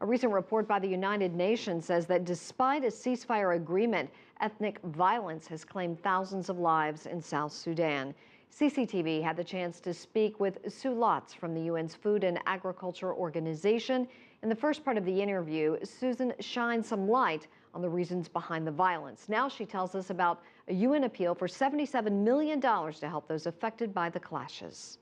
A recent report by the United Nations says that despite a ceasefire agreement, ethnic violence has claimed thousands of lives in South Sudan. CCTV had the chance to speak with Sue Lautze from the UN's Food and Agriculture Organization. In the first part of the interview, Susan shines some light on the reasons behind the violence. Now she tells us about a UN appeal for $77 million to help those affected by the clashes.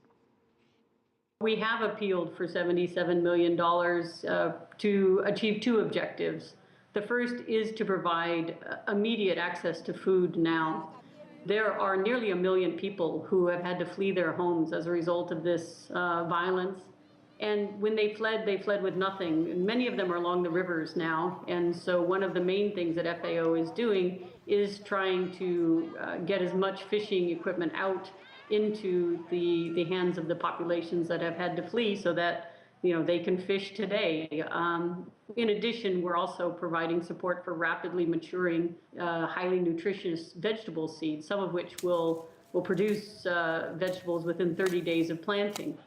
We have appealed for $77 million to achieve two objectives. The first is to provide immediate access to food now. There are nearly 1 million people who have had to flee their homes as a result of this violence. And when they fled with nothing. Many of them are along the rivers now. And so one of the main things that FAO is doing is trying to get as much fishing equipment out into the hands of the populations that have had to flee so that they can fish today. In addition, we're also providing support for rapidly maturing, highly nutritious vegetable seeds, some of which will produce vegetables within 30 days of planting.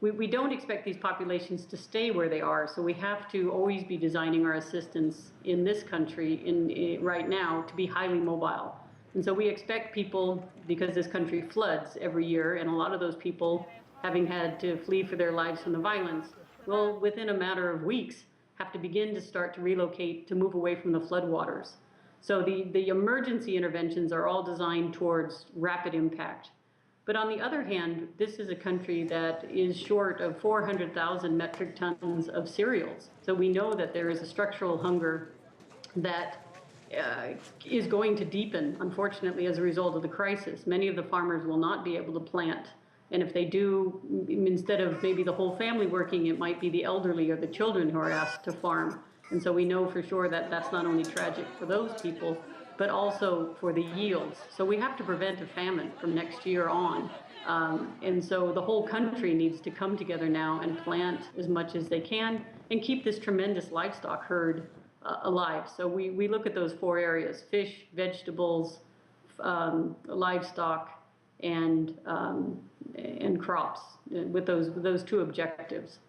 We don't expect these populations to stay where they are, so we have to always be designing our assistance in this country right now to be highly mobile. And so we expect people, because this country floods every year, and a lot of those people, having had to flee for their lives from the violence, will, within a matter of weeks, have to begin to start to relocate, to move away from the floodwaters. So the emergency interventions are all designed towards rapid impact. But on the other hand, this is a country that is short of 400,000 metric tons of cereals. So we know that there is a structural hunger that is going to deepen, unfortunately, as a result of the crisis. Many of the farmers will not be able to plant. And if they do, instead of maybe the whole family working, it might be the elderly or the children who are asked to farm. And so we know for sure that that's not only tragic for those people, but also for the yields. So we have to prevent a famine from next year on. And so the whole country needs to come together now and plant as much as they can and keep this tremendous livestock herd alive. So we look at those 4 areas: fish, vegetables, livestock, and crops, with those 2 objectives.